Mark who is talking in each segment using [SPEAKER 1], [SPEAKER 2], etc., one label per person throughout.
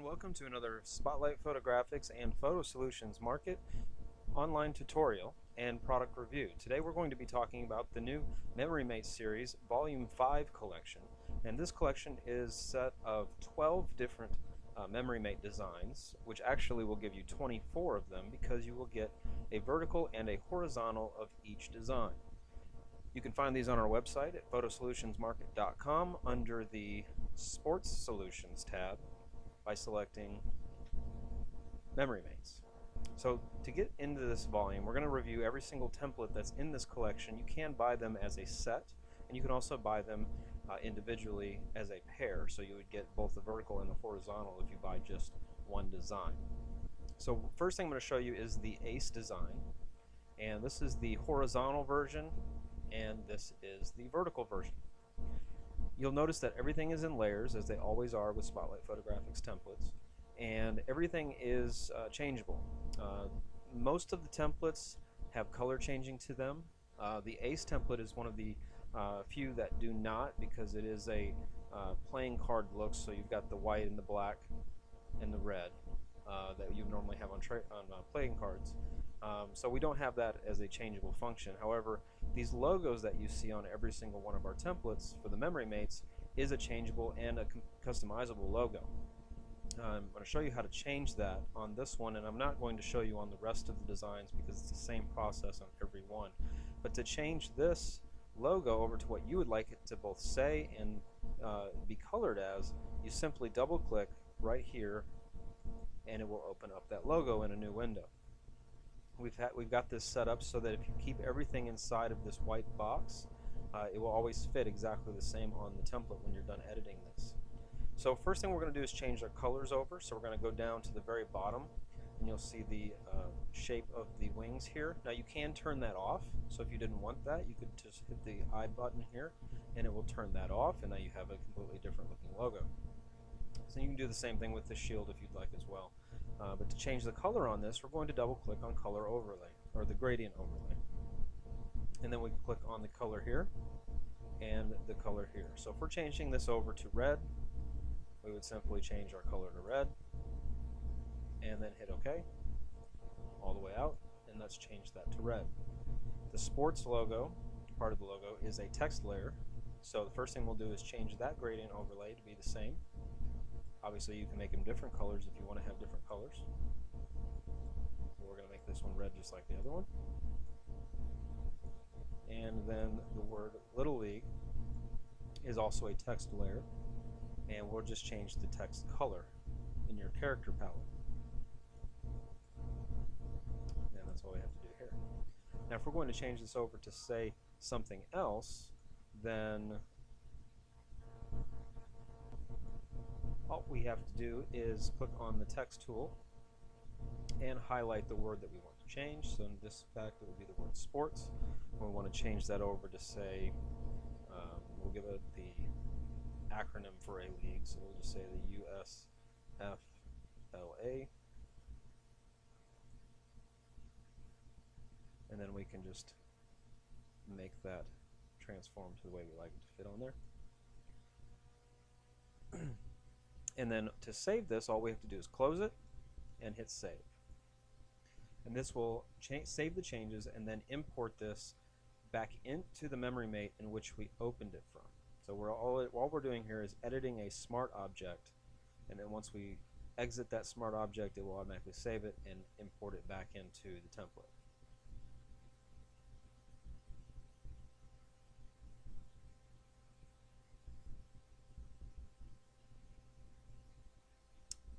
[SPEAKER 1] everyone, welcome to another Spotlight Photographics and Photo Solutions Market online tutorial and product review. Today we're going to be talking about the new Memory Mate series Volume 5 collection, and this collection is a set of 12 different Memory Mate designs, which actually will give you 24 of them because you will get a vertical and a horizontal of each design. You can find these on our website at photosolutionsmarket.com under the Sports Solutions tab by selecting Memory Mates. So to get into this volume, we're going to review every single template that's in this collection. You can buy them as a set, and you can also buy them individually as a pair. So you would get both the vertical and the horizontal if you buy just one design. So first thing I'm going to show you is the Ace design, and this is the horizontal version, and this is the vertical version. You'll notice that everything is in layers, as they always are with Spotlight Photographics templates, and everything is changeable. Most of the templates have color changing to them. The Ace template is one of the few that do not, because it is a playing card look, so you've got the white and the black and the red that you normally have on playing cards. So we don't have that as a changeable function. However, these logos that you see on every single one of our templates for the Memory Mates is a changeable and a customizable logo. I'm going to show you how to change that on this one, and I'm not going to show you on the rest of the designs because it's the same process on every one. But to change this logo over to what you would like it to both say and be colored as, you simply double click right here and it will open up that logo in a new window. We've got this set up so that if you keep everything inside of this white box, it will always fit exactly the same on the template when you're done editing this. So first thing we're going to do is change our colors over. So we're going to go down to the very bottom, and you'll see the shape of the wings here. Now you can turn that off, so if you didn't want that, you could just hit the I button here and it will turn that off, and now you have a completely different looking logo. So you can do the same thing with the shield if you'd like as well. But to change the color on this, we're going to double click on color overlay, or the gradient overlay, and then we click on the color here and the color here. So if we're changing this over to red, we would simply change our color to red and then hit OK all the way out, and let's change that to red. The sports logo, part of the logo, is a text layer, so the first thing we'll do is change that gradient overlay to be the same. Obviously you can make them different colors if you want to have different colors. We're going to make this one red just like the other one. And then the word Little League is also a text layer, and we'll just change the text color in your character palette. And that's all we have to do here. Now if we're going to change this over to say something else, then all we have to do is click on the text tool and highlight the word that we want to change. So in this fact it would be the word sports. We want to change that over to say, we'll give it the acronym for a league, so we'll just say the USFLA, and then we can just make that transform to the way we like it to fit on there. And then to save this, all we have to do is close it and hit save. And this will save the changes and then import this back into the Memory Mate in which we opened it from. So all we're doing here is editing a smart object, and then once we exit that smart object, it will automatically save it and import it back into the template.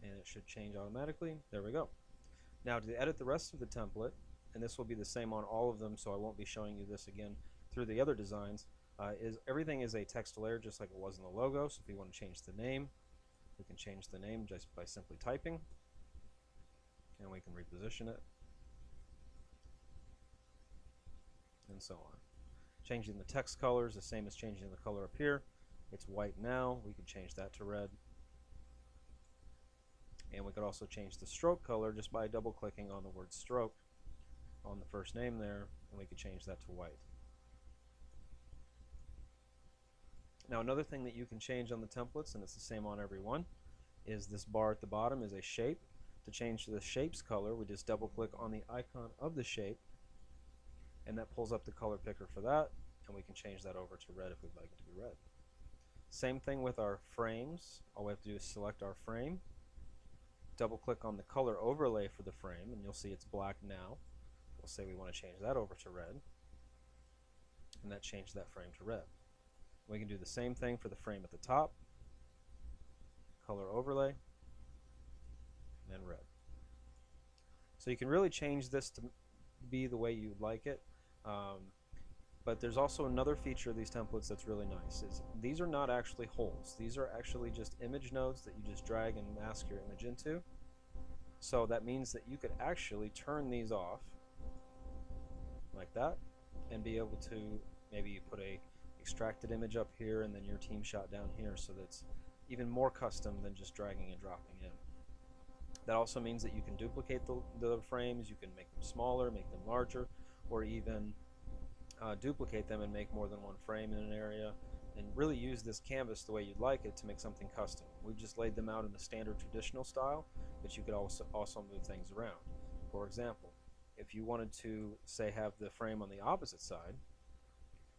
[SPEAKER 1] And it should change automatically. There we go. Now to edit the rest of the template, and this will be the same on all of them, so I won't be showing you this again through the other designs, everything is a text layer just like it was in the logo. So if you want to change the name, we can change the name just by simply typing, and we can reposition it, and so on. Changing the text colors, the same as changing the color up here. It's white now, we can change that to red. And we could also change the stroke color just by double clicking on the word stroke on the first name there, and we could change that to white. Now another thing that you can change on the templates, and it's the same on every one, is this bar at the bottom is a shape. To change the shape's color, we just double click on the icon of the shape, and that pulls up the color picker for that, and we can change that over to red if we'd like it to be red. Same thing with our frames. All we have to do is select our frame, double click on the color overlay for the frame, and you'll see it's black now. We'll say we want to change that over to red, and that changed that frame to red. We can do the same thing for the frame at the top, color overlay, and red. So you can really change this to be the way you'd like it. But there's also another feature of these templates that's really nice. Is these are not actually holes. These are actually just image nodes that you just drag and mask your image into. So that means that you could actually turn these off like that and be able to maybe put a extracted image up here and then your team shot down here, so that's even more custom than just dragging and dropping in. That also means that you can duplicate the frames, you can make them smaller, make them larger, or even duplicate them and make more than one frame in an area, and really use this canvas the way you'd like it to make something custom. We've just laid them out in the standard traditional style, but you could also move things around. For example, if you wanted to, say, have the frame on the opposite side,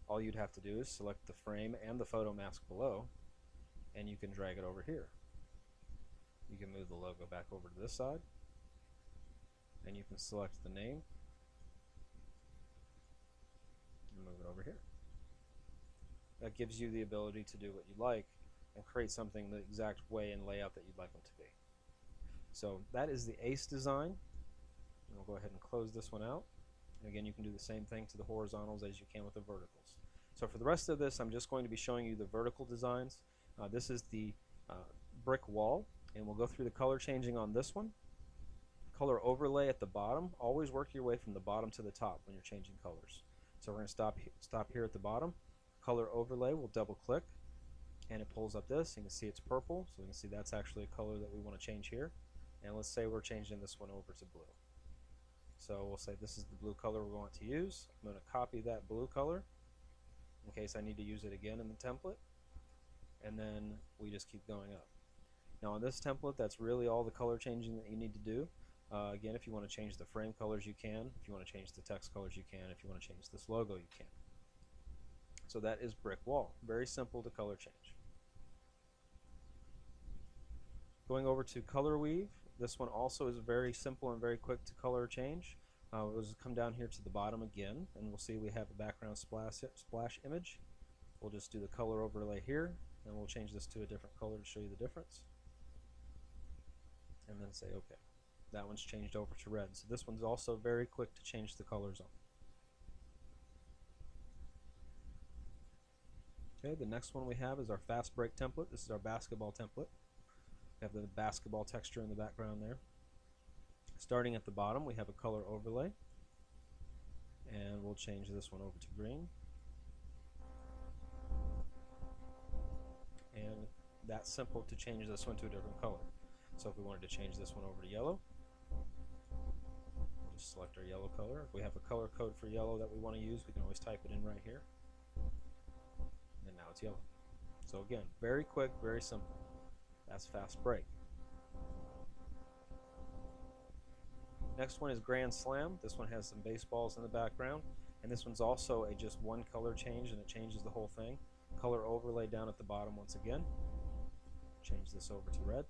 [SPEAKER 1] all you'd have to do is select the frame and the photo mask below, and you can drag it over here. You can move the logo back over to this side, and you can select the name and move it over here. That gives you the ability to do what you like and create something the exact way and layout that you'd like them to be. So that is the ACE design. And we'll go ahead and close this one out. And again, you can do the same thing to the horizontals as you can with the verticals. So for the rest of this, I'm just going to be showing you the vertical designs. This is the brick wall, and we'll go through the color changing on this one. Color overlay at the bottom. Always work your way from the bottom to the top when you're changing colors. So we're going to stop here at the bottom. Color overlay, we'll double click, and it pulls up this. You can see it's purple, so you can see that's actually a color that we want to change here. And let's say we're changing this one over to blue. So we'll say this is the blue color we want to use. I'm going to copy that blue color in case I need to use it again in the template, and then we just keep going up. Now on this template, that's really all the color changing that you need to do. Again, if you want to change the frame colors, you can. If you want to change the text colors, you can. If you want to change this logo, you can. So that is brick wall. Very simple to color change. Going over to color weave, this one also is very simple and very quick to color change. We'll just come down here to the bottom again, and we'll see we have a background splash image. We'll just do the color overlay here, and we'll change this to a different color to show you the difference. And then say OK. That one's changed over to red. So this one's also very quick to change the colors on. Okay, the next one we have is our fast break template. This is our basketball template. We have the basketball texture in the background there. Starting at the bottom, we have a color overlay, and we'll change this one over to green. And that's simple to change this one to a different color. So if we wanted to change this one over to yellow, we'll just select our yellow color. If we have a color code for yellow that we want to use, we can always type it in right here. And now it's yellow. So again, very quick, very simple. That's fast break. Next one is Grand Slam. This one has some baseballs in the background, and this one's also a just one color change, and it changes the whole thing. Color overlay down at the bottom once again. Change this over to red.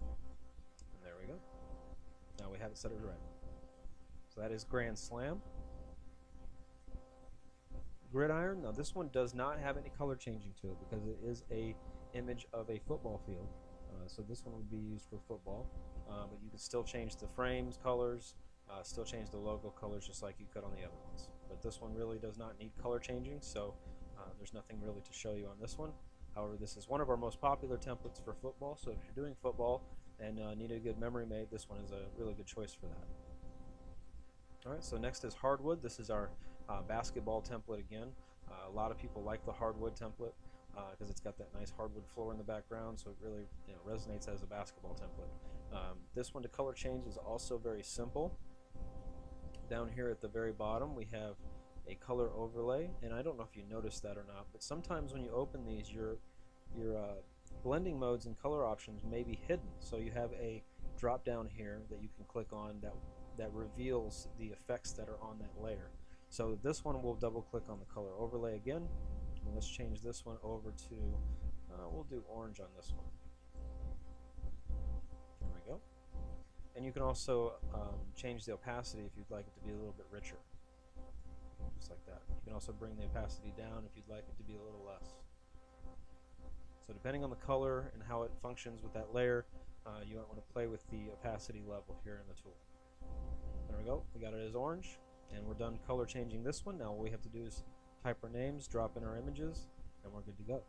[SPEAKER 1] And there we go. Now we have it set as red. So that is Grand Slam. Gridiron. Now this one does not have any color changing to it because it is a image of a football field. So this one would be used for football. But you can still change the frames colors, still change the logo colors just like you could on the other ones. But this one really does not need color changing, so there's nothing really to show you on this one. However, this is one of our most popular templates for football, so if you're doing football and need a good memory made, this one is a really good choice for that. Alright, so next is hardwood. This is our basketball template again. A lot of people like the hardwood template because it's got that nice hardwood floor in the background, so it really resonates as a basketball template. This one to color change is also very simple. Down here at the very bottom we have a color overlay, and I don't know if you noticed that or not, but sometimes when you open these your Blending modes and color options may be hidden, so you have a drop down here that you can click on that reveals the effects that are on that layer. So this one we'll double click on the color overlay again, and let's change this one over to, we'll do orange on this one. There we go. And you can also change the opacity if you'd like it to be a little bit richer, just like that. You can also bring the opacity down if you'd like it to be a little less. So depending on the color and how it functions with that layer, you might want to play with the opacity level here in the tool. There we go, we got it as orange, and we're done color changing this one. Now all we have to do is type our names, drop in our images, and we're good to go.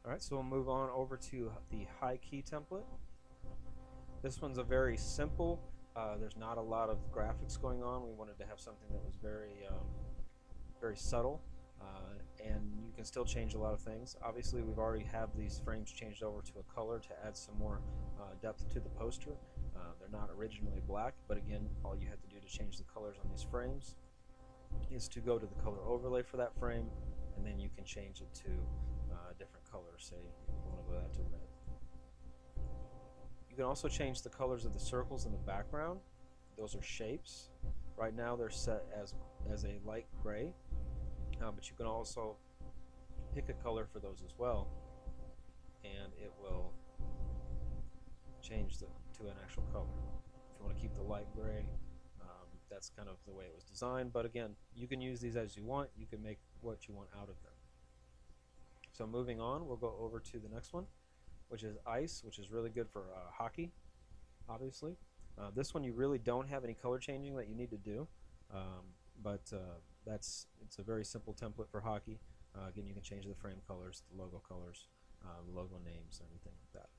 [SPEAKER 1] Alright, so we'll move on over to the high key template. This one's a very simple, there's not a lot of graphics going on. We wanted to have something that was very subtle, and you can still change a lot of things. Obviously we've already have these frames changed over to a color to add some more depth to the poster. They're not originally black, but again, all you have to do to change the colors on these frames is to go to the color overlay for that frame, and then you can change it to a different color. Say you want to go that to red. You can also change the colors of the circles in the background. Those are shapes. Right now they're set as a light gray, but you can also pick a color for those as well, and it will change to an actual color. If you want to keep the light gray, that's kind of the way it was designed, but again, you can use these as you want. You can make what you want out of them. So moving on, we'll go over to the next one, which is ice, which is really good for hockey, obviously. This one you really don't have any color changing that you need to do, but it's a very simple template for hockey. Again, you can change the frame colors, the logo names, anything like that.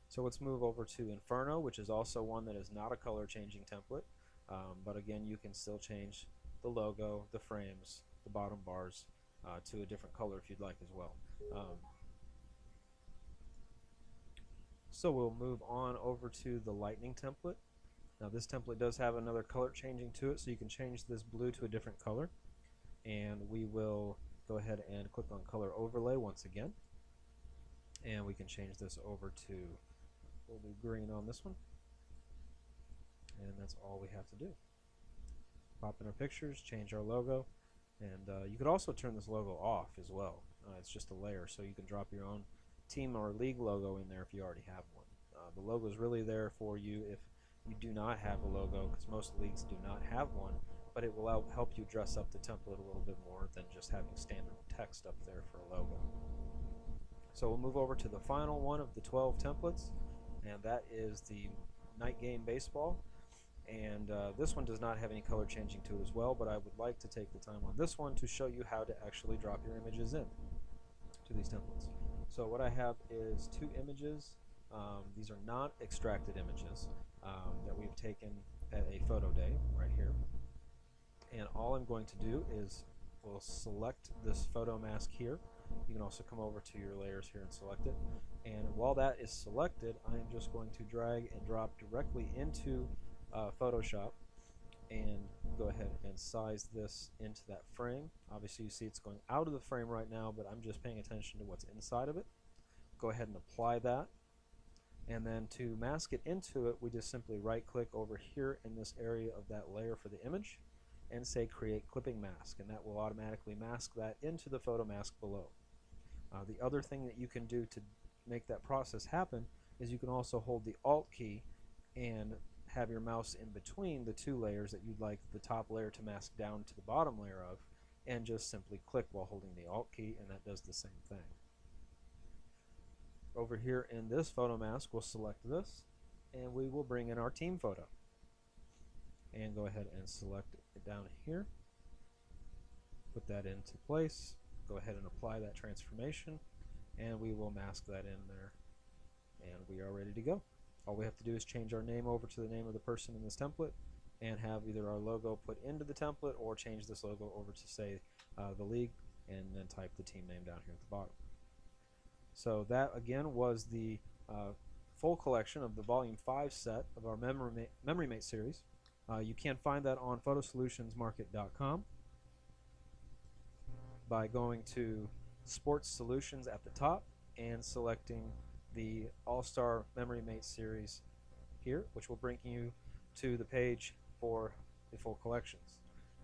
[SPEAKER 1] So let's move over to Inferno, which is also one that is not a color changing template, but again, you can still change the logo, the frames, the bottom bars to a different color if you'd like as well. So we'll move on over to the lightning template. Now this template does have another color changing to it, so you can change this blue to a different color, and we will go ahead and click on color overlay once again, and we can change this over to, we'll do green on this one, and that's all we have to do. Pop in our pictures, change our logo, and you could also turn this logo off as well. It's just a layer, so you can drop your own team or league logo in there if you already have one. The logo is really there for you if you do not have a logo, because most leagues do not have one, but it will help you dress up the template a little bit more than just having standard text up there for a logo. So we'll move over to the final one of the 12 templates, and that is the night game baseball. And this one does not have any color changing to it as well, but I would like to take the time on this one to show you how to actually drop your images in to these templates. So what I have is two images. These are not extracted images that we've taken at a photo day right here. And all I'm going to do is we'll select this photo mask here. You can also come over to your layers here and select it. And while that is selected, I am just going to drag and drop directly into Photoshop and go ahead and size this into that frame. Obviously you see it's going out of the frame right now, but I'm just paying attention to what's inside of it. Go ahead and apply that, and then to mask it into it, we just simply right click over here in this area of that layer for the image and say create clipping mask, and that will automatically mask that into the photo mask below. The other thing that you can do to make that process happen is you can also hold the Alt key and have your mouse in between the two layers that you'd like the top layer to mask down to the bottom layer of, and just simply click while holding the Alt key, and that does the same thing. Over here in this photo mask, we'll select this, and we will bring in our team photo. And go ahead and select it down here. Put that into place. Go ahead and apply that transformation, and we will mask that in there. And we are ready to go. All we have to do is change our name over to the name of the person in this template, and have either our logo put into the template or change this logo over to, say, the league, and then type the team name down here at the bottom. So that again was the full collection of the Volume 5 set of our Memory Mate series. You can find that on photosolutionsmarket.com by going to Sports Solutions at the top and selecting the All-Star Memory Mate series here, which will bring you to the page for the full collections.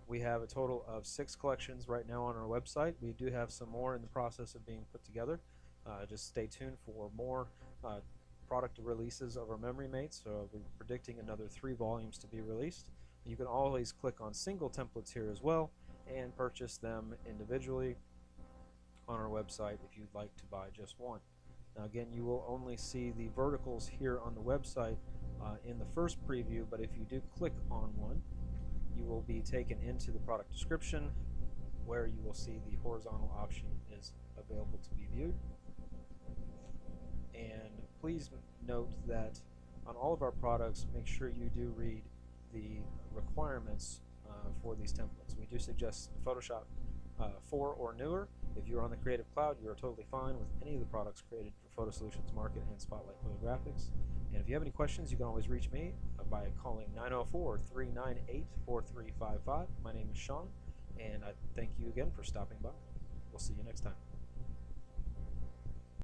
[SPEAKER 1] We have a total of 6 collections right now on our website. We do have some more in the process of being put together. Just stay tuned for more product releases of our memory mates. So we're predicting another 3 volumes to be released. You can always click on single templates here as well and purchase them individually on our website if you'd like to buy just one. Now again, you will only see the verticals here on the website in the first preview, but if you do click on one, you will be taken into the product description where you will see the horizontal option is available to be viewed. And please note that on all of our products, make sure you do read the requirements for these templates. We do suggest Photoshop 4 or newer. If you're on the Creative Cloud, you are totally fine with any of the products created for Photo Solutions Market and Spotlight Photographics. And if you have any questions, you can always reach me by calling 904-398-4355. My name is Shaun, and I thank you again for stopping by. We'll see you next time.